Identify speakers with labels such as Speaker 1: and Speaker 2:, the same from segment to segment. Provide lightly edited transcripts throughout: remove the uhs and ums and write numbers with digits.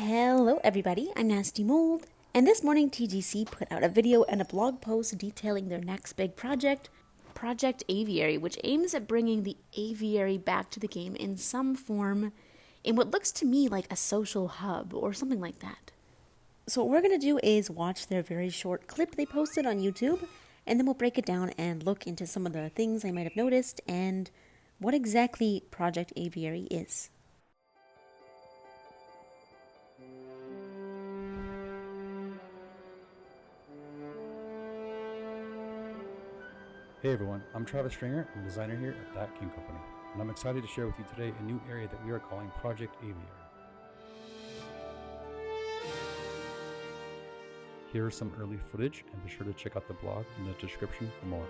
Speaker 1: Hello everybody, I'm nastymold, and this morning TGC put out a video and a blog post detailing their next big project, Project Aviary, which aims at bringing the aviary back to the game in some form, in what looks to me like a social hub or something like that. So what we're going to do is watch their very short clip they posted on YouTube, and then we'll break it down and look into some of the things I might have noticed and what exactly Project Aviary is.
Speaker 2: Hey everyone, I'm Travis Stringer, I'm a designer here at That King Company, and I'm excited to share with you today a new area that we are calling Project Aviary. Here is some early footage, and be sure to check out the blog in the description for more.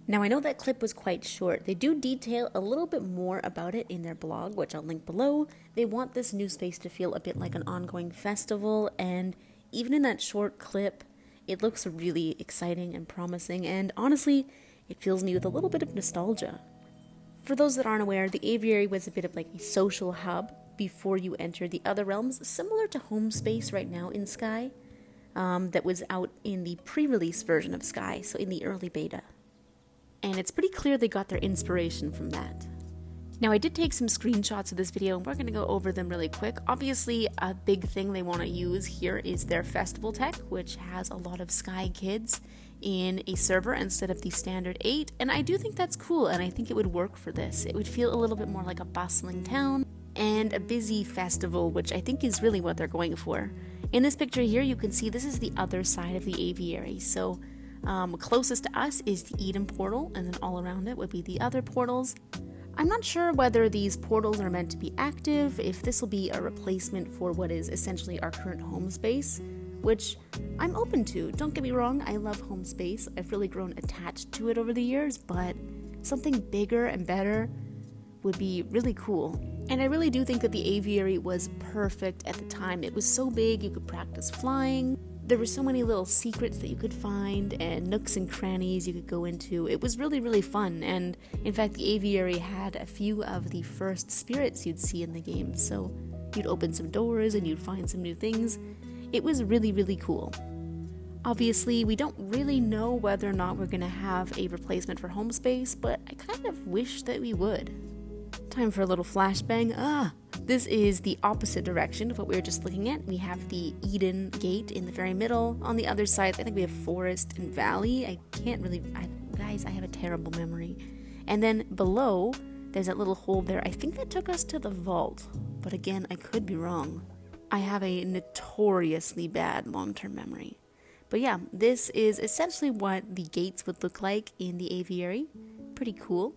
Speaker 1: Now I know that clip was quite short. They do detail a little bit more about it in their blog, which I'll link below. They want this new space to feel a bit like an ongoing festival, and even in that short clip, it looks really exciting and promising, and honestly, it fills me with a little bit of nostalgia. For those that aren't aware, the aviary was a bit of like a social hub before you enter the other realms, similar to Home Space right now in Sky, that was out in the pre-release version of Sky, so in the early beta. And it's pretty clear they got their inspiration from that. Now I did take some screenshots of this video and we're going to go over them really quick. Obviously a big thing they want to use here is their festival tech, which has a lot of Sky kids in a server instead of the standard 8, and I do think that's cool and I think it would work for this. It would feel a little bit more like a bustling town and a busy festival, which I think is really what they're going for. In this picture here you can see this is the other side of the aviary, so closest to us is the Eden portal, and then all around it would be the other portals. I'm not sure whether these portals are meant to be active, if this will be a replacement for what is essentially our current home space, which I'm open to. Don't get me wrong, I love home space. I've really grown attached to it over the years, but something bigger and better would be really cool. And I really do think that the aviary was perfect at the time. It was so big, you could practice flying. There were so many little secrets that you could find and nooks and crannies you could go into. It was really, really fun, and in fact the aviary had a few of the first spirits you'd see in the game, so you'd open some doors and you'd find some new things. It was really, really cool. Obviously, we don't really know whether or not we're going to have a replacement for home space, but I kind of wish that we would. Time for a little flashbang. This is the opposite direction of what we were just looking at. We have the Eden gate in the very middle. On the other side, I think we have forest and valley. Guys, I have a terrible memory. And then below, there's that little hole there. I think that took us to the vault. But again, I could be wrong. I have a notoriously bad long-term memory. But yeah, this is essentially what the gates would look like in the aviary. Pretty cool.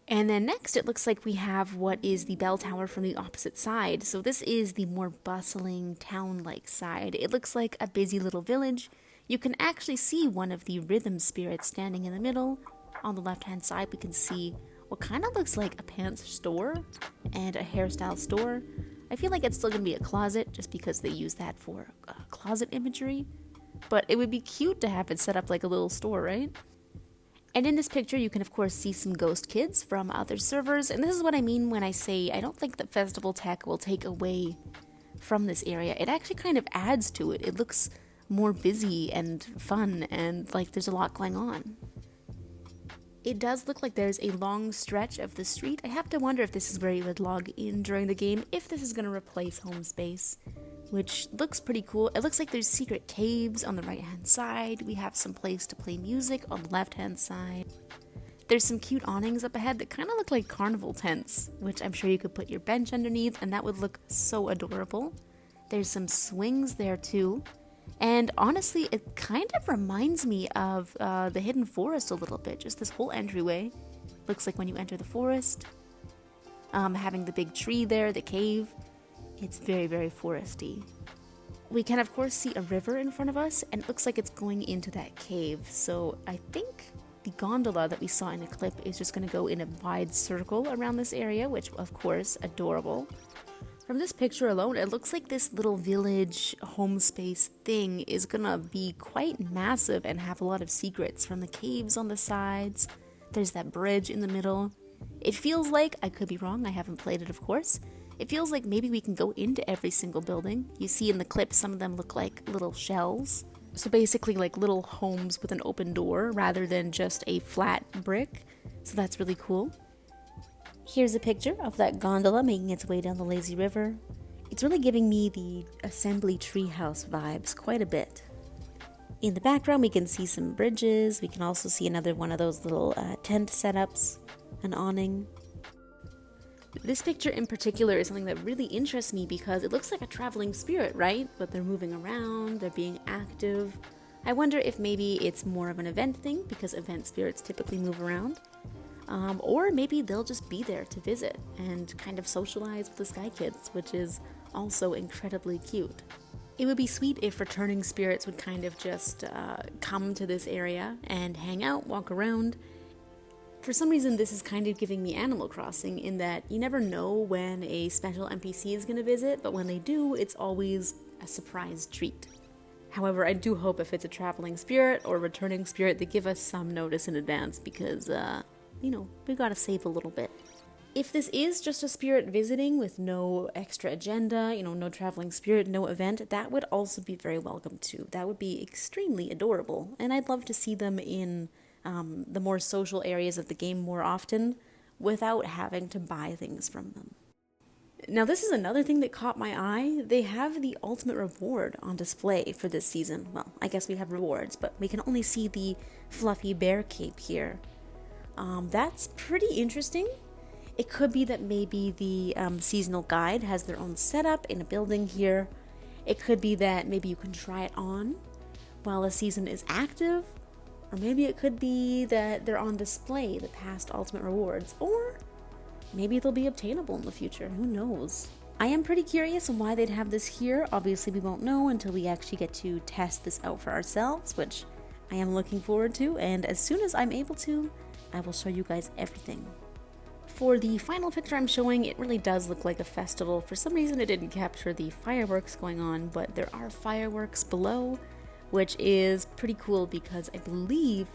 Speaker 1: And then next, it looks like we have what is the bell tower from the opposite side. So this is the more bustling, town-like side. It looks like a busy little village. You can actually see one of the rhythm spirits standing in the middle. On the left-hand side, we can see what kind of looks like a pants store and a hairstyle store. I feel like it's still going to be a closet, just because they use that for closet imagery. But it would be cute to have it set up like a little store, right? And in this picture, you can of course see some ghost kids from other servers, and this is what I mean when I say I don't think that festival tech will take away from this area. It actually kind of adds to it. It looks more busy and fun, and like there's a lot going on. It does look like there's a long stretch of the street. I have to wonder if this is where you would log in during the game, if this is going to replace home space, which looks pretty cool. It looks like there's secret caves on the right-hand side. We have some place to play music on the left-hand side. There's some cute awnings up ahead that kind of look like carnival tents, which I'm sure you could put your bench underneath, and that would look so adorable. There's some swings there too. And honestly, it kind of reminds me of the Hidden Forest a little bit. Just this whole entryway. Looks like when you enter the forest. Having the big tree there, the cave. It's very, very foresty. We can of course see a river in front of us, and it looks like it's going into that cave. So I think the gondola that we saw in the clip is just going to go in a wide circle around this area, which of course, adorable. From this picture alone, it looks like this little village home space thing is gonna be quite massive and have a lot of secrets, from the caves on the sides. There's that bridge in the middle. It feels like, I could be wrong, I haven't played it of course, it feels like maybe we can go into every single building. You see in the clip some of them look like little shells. So basically like little homes with an open door rather than just a flat brick. So that's really cool. Here's a picture of that gondola making its way down the lazy river. It's really giving me the assembly treehouse vibes quite a bit. In the background we can see some bridges. We can also see another one of those little tent setups, an awning. This picture in particular is something that really interests me because it looks like a traveling spirit, right? But they're moving around, they're being active. I wonder if maybe it's more of an event thing because event spirits typically move around. Or maybe they'll just be there to visit and kind of socialize with the Sky Kids, which is also incredibly cute. It would be sweet if returning spirits would kind of just come to this area and hang out, walk around. For some reason, this is kind of giving me Animal Crossing in that you never know when a special NPC is going to visit, but when they do, it's always a surprise treat. However, I do hope if it's a traveling spirit or returning spirit, they give us some notice in advance because, we gotta save a little bit. If this is just a spirit visiting with no extra agenda, no traveling spirit, no event, that would also be very welcome too. That would be extremely adorable, and I'd love to see them in the more social areas of the game more often without having to buy things from them. Now, this is another thing that caught my eye. They have the ultimate reward on display for this season. Well, I guess we have rewards, but we can only see the fluffy bear cape here. That's pretty interesting. It could be that maybe the seasonal guide has their own setup in a building here. It could be that maybe you can try it on while a season is active. Or maybe it could be that they're on display, the past ultimate rewards. Or maybe they'll be obtainable in the future. Who knows? I am pretty curious on why they'd have this here. Obviously, we won't know until we actually get to test this out for ourselves, which I am looking forward to. And as soon as I'm able to, I will show you guys everything. For the final picture I'm showing, it really does look like a festival. For some reason it didn't capture the fireworks going on, but there are fireworks below, which is pretty cool because I believe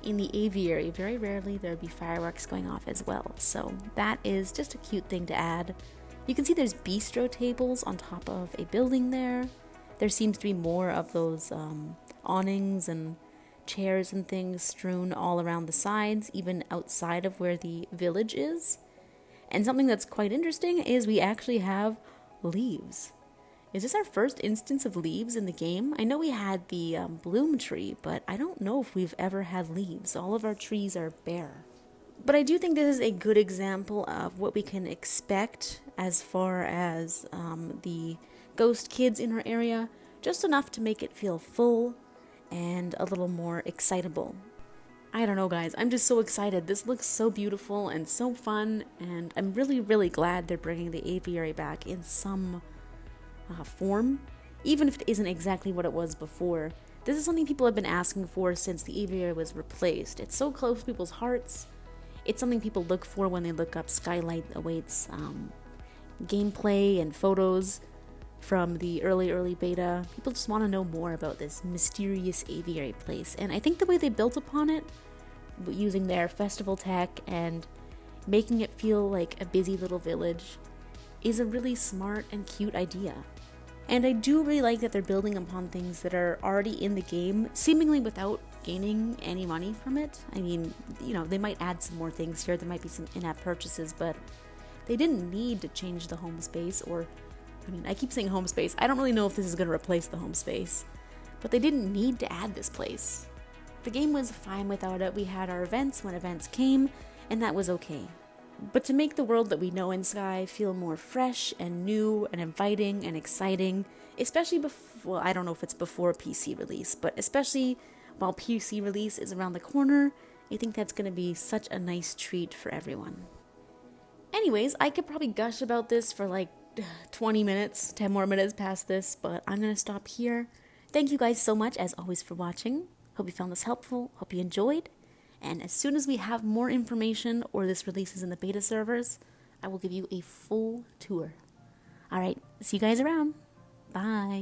Speaker 1: in the aviary, very rarely there'll be fireworks going off as well. So that is just a cute thing to add. You can see there's bistro tables on top of a building there. There seems to be more of those awnings and chairs and things strewn all around the sides, even outside of where the village is. And something that's quite interesting is we actually have leaves. Is this our first instance of leaves in the game? I know we had the bloom tree, but I don't know if we've ever had leaves. All of our trees are bare. But I do think this is a good example of what we can expect as far as the ghost kids in our area, just enough to make it feel full and a little more excitable. I don't know, guys, I'm just so excited. This looks so beautiful and so fun, and I'm really, really glad they're bringing the aviary back in some form, even if it isn't exactly what it was before. This is something people have been asking for since the aviary was replaced. It's so close to people's hearts. It's something people look for when they look up Skylight Awaits gameplay and photos from the early beta. People just want to know more about this mysterious aviary place, and I think the way they built upon it, using their festival tech and making it feel like a busy little village, is a really smart and cute idea. And I do really like that they're building upon things that are already in the game, seemingly without gaining any money from it. I mean, they might add some more things here, there might be some in-app purchases, but they didn't need to change the home space, I keep saying home space. I don't really know if this is going to replace the home space, but they didn't need to add this place. The game was fine without it. We had our events when events came, and that was okay. But to make the world that we know in Sky feel more fresh and new and inviting and exciting, especially I don't know if it's before PC release, but especially while PC release is around the corner, I think that's going to be such a nice treat for everyone. Anyways, I could probably gush about this for 20 minutes, 10 more minutes past this, but I'm going to stop here. Thank you guys so much, as always, for watching. Hope you found this helpful. Hope you enjoyed. And as soon as we have more information or this releases in the beta servers, I will give you a full tour. All right, see you guys around. Bye.